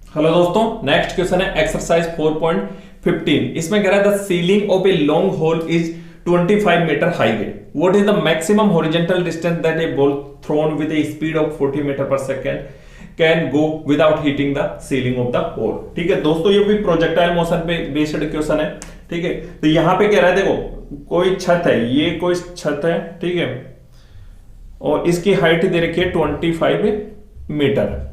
Hello दोस्तों, next question है exercise 4.15। इसमें कह रहा है the ceiling of a long hall is 25 metre high है। What is the maximum horizontal distance that a ball thrown with a speed of 40 metre per second can go without hitting the ceiling of the hall. ठीक है दोस्तों, ये भी projectile motion पे based question है। ठीक है, तो यहां पे कह रहा है देखो कोई छत है, ये कोई छत है, ठीक है, और इसकी हाइट दे रखी है 25 मीटर।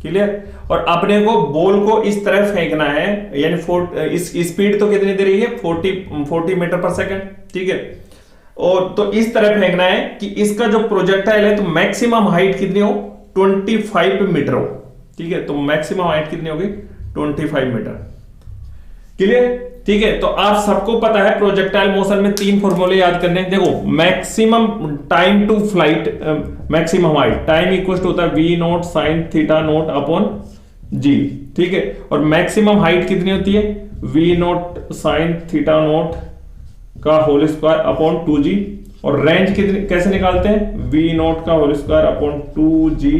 क्लियर। और अपने को बॉल को इस तरह फेंकना है, यानी इस स्पीड तो कितनी दे रही है 40 मीटर पर सेकंड। ठीक है, और तो इस तरह फेंकना है कि इसका जो प्रोजेक्टाइल है तो मैक्सिमम हाइट कितनी हो 25 मीटर हो। ठीक है, तो मैक्सिमम हाइट कितनी होगी 25 मीटर। क्लियर। ठीक है, तो आप सबको पता है प्रोजेक्टाइल मोशन में 3 फॉर्मूले याद करने हैं। देखो, maximum time to flight, maximum height time equal to होता है v not sine theta not upon g। ठीक है, और मैक्सिमम हाइट कितनी होती है v not sine theta naught का होल स्क्वायर अपॉन 2g। और रेंज कितनी कैसे निकालते हैं v नॉट का whole square upon 2g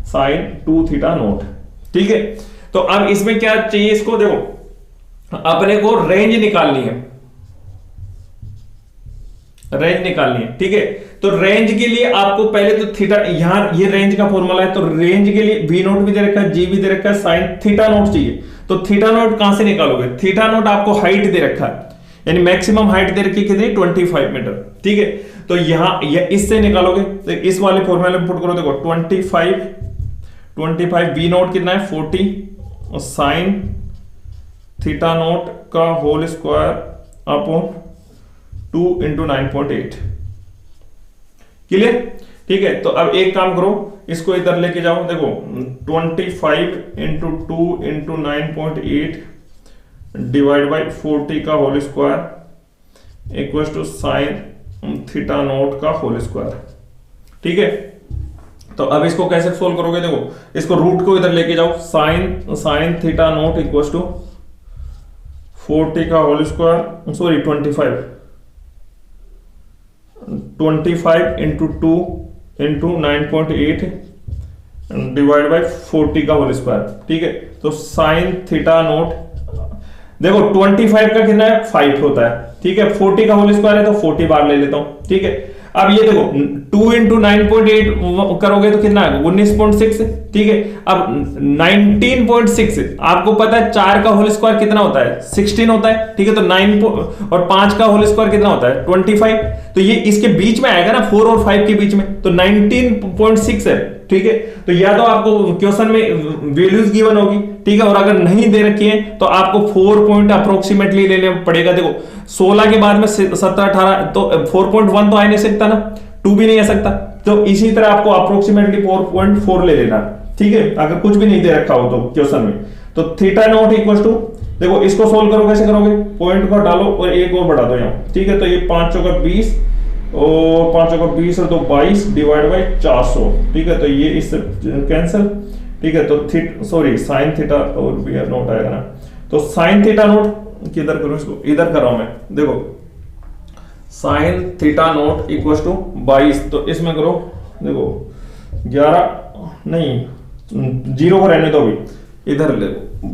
sine 2 theta naught. ठीक है, तो अब इसमें क्या चाहिए, इसको देखो अपने को रेंज निकालनी है, रेंज निकालनी है। ठीक है, तो रेंज के लिए आपको पहले तो थीटा, यहां ये रेंज का फॉर्मूला है, तो रेंज के लिए वी नोट भी दे रखा है, जी भी दे रखा है, साइन थीटा नोट चाहिए। तो थीटा नोट कहां से निकालोगे, थीटा नोट आपको हाइट दे रखा है, यानी मैक्सिमम हाइट दे रखी है कितनी 25 मीटर। ठीक है, तो यहां इससे निकालोगे तो इस वाले फॉर्मूले में पुट करो, देखो 25 वी नोट कितना है 40 और साइन थीटा नोट का whole square upon 2 into 9.8। Clear. ठीक है, तो अब एक काम करो, इसको इधर लेके जाओ। देखो 25 इंटू 2 इंटू 9.8 डिवाइड बाई 40 का whole square equal to sine theta naught का होल स्क्वायर। ठीक है, तो अब इसको कैसे सोल्व करोगे, देखो इसको रूट को इधर लेके जाओ, sine theta naught equal to 40 का whole square, sorry 25 into 2 into 9.8 divide by 40 का होल स्क्वायर। ठीक है, तो साइन थीटा नोट, देखो 25 का कितना है 5 होता है। ठीक है, 40 का होल स्क्वायर है तो 40 बार ले लेता हूं। ठीक है, अब ये देखो 2 इंटू 9.8 करोगे तो कितना है 19.6। ठीक है, अब 19.6 आपको पता है 4 का होल स्क्वायर कितना होता है 16 होता है। ठीक है, तो 9 और 5 का होल स्क्वायर कितना होता है 25। तो ये इसके बीच में आएगा ना, 4 और 5 के बीच में, तो 19.6 है। ठीक है, तो या तो आपको क्वेश्चन में वैल्यूज गिवन होगी, ठीक है, और अगर नहीं दे रखी है तो आपको 4 पॉइंट अप्रोक्सीमेटली लेना पड़ेगा। देखो 16 के बाद में 17 18, तो 4.1 तो आ नहीं सकता ना, 2 भी नहीं आ सकता, तो इसी तरह आपको अप्रोक्सीमेटली 4.4 ले लेना। ठीक है, अगर कुछ भी नहीं दे रखा हो तो क्वेश्चन में, तो थीटा नॉट इक्वल टू, देखो इसको सोल्व करो, कैसे करोगे, पॉइंट को डालो और एक और बढ़ा दो यहाँ। ठीक है, तो ये 5 चौका 20 और 5 चौका 20 और 2 22 डिवाइड बाई 400। ठीक है, तो ये इससे कैंसिल। ठीक है, तो सॉरी साइन थीटा और भी नोट आएगा ना, तो साइन थीटा नोट किधर करूं, इसको इधर कर रहा हूं मैं। देखो sine theta naught equal to 22, तो इसमें करो, देखो 11 नहीं 0 को रहने दो, अभी इधर ले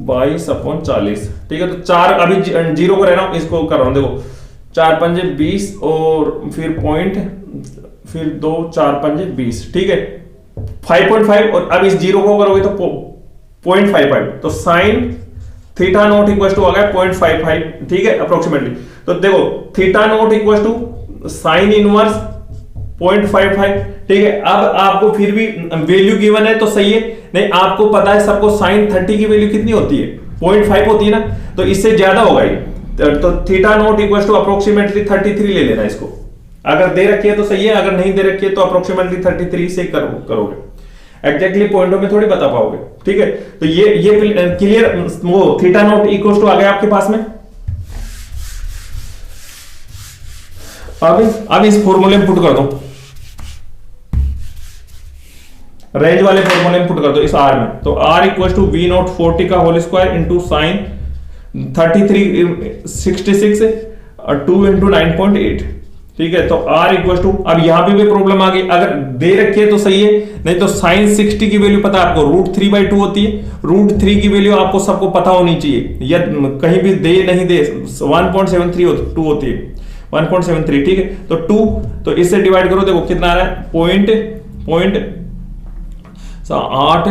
22 अपॉन 40। ठीक है, तो 4 अभी 0 को रहना, इसको कर रहा हूं। देखो 4 पंजे 20 और फिर पॉइंट, फिर 2 4 पंजे 20। ठीक है, 5.5 और अब इस 0 को करोगे तो 0.55, तो sine theta naught equal to आ गया 0.55। ठीक है, अप्रोक्सीमेटली। तो देखो theta naught equal to sine inverse 0.55। ठीक है, अब आपको फिर भी वैल्यू गिवन है तो सही है, नहीं आपको पता है सबको साइन 30 की वैल्यू कितनी होती है 0.5 होती है ना, तो इससे ज्यादा होगा ये, तो theta naught equal to approximately 33 ले लेना इसको। अगर दे रखी है तो सही है, अगर नहीं दे रखी है तो अप्रोक्सीमेटली 33 से करोगे, एग्जैक्टली पॉइंटों में थोड़ी बता पाओगे। ठीक है, तो ये क्लियर, वो थीटा नोट इक्वल टू आ गया आपके पास में। अब इस फॉर्मूले में पुट कर दो, रेंज वाले फॉर्मूले में पुट कर दो इस आर में, तो R equal to V naught 40 का होल स्क्वायर इंटू साइन 33 66 और 2 इंटू 9.8। ठीक है। तो r इक्वल टू, अब यहां पे भी प्रॉब्लम आ गई, अगर दे रखी है तो सही है, नहीं तो साइन 60 की वैल्यू पता है आपको √3/2 होती है। √3 की वैल्यू आपको सबको पता होनी चाहिए, या कहीं भी दे नहीं दे 1.73 होती है, 1.73, ठीक है। तो 2, तो इससे डिवाइड करो, देखो कितना आ रहा है, पॉइंट 8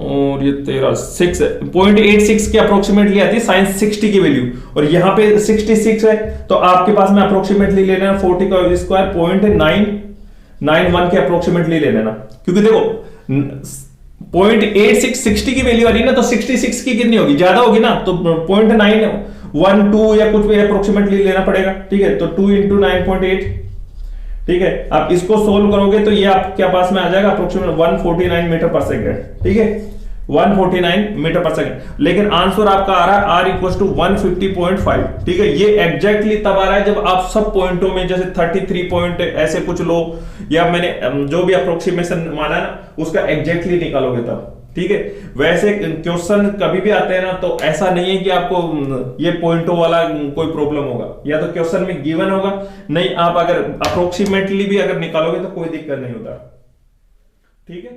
और ये 13 6.86 के अप्रोक्सीमेटली आती है साइन 60 की वैल्यू, और यहां पे 66 है, तो आपके पास में अप्रोक्सीमेटली ले लेना 40 का स्क्वायर 0.991 के अप्रोक्सीमेटली ले लेना, क्योंकि देखो 0.86 60 की वैल्यू आ रही है ना, तो 66 की कितनी होगी, ज्यादा होगी ना, तो 0.912 या कुछ भी अप्रोक्सीमेटली लेना पड़ेगा, ठीक है। तो 2 × 9.8, ठीक है। आप इसको सोल्व करोगे तो ये आपके पास में आ जाएगा अप्रोक्सीमेट 149 मीटर पर सेकंड, ठीक है, 149 मीटर पर सेकंड। लेकिन आंसर आपका आ रहा है r इक्वल टू 150.5, ठीक है। ये एग्जैक्टली तब आ रहा है जब आप सब पॉइंटों में जैसे 33 पॉइंट ऐसे कुछ लो, या मैंने जो भी अप्रोक्सीमेशन माना ना उसका एग्जैक्टली निकालोगे तब, ठीक है। वैसे क्वेश्चन कभी भी आते हैं ना, तो ऐसा नहीं है कि आपको ये पॉइंटों वाला कोई प्रॉब्लम होगा, या तो क्वेश्चन में गिवन होगा, नहीं आप अगर अप्रोक्सीमेटली भी अगर निकालोगे तो कोई दिक्कत नहीं होता, ठीक है।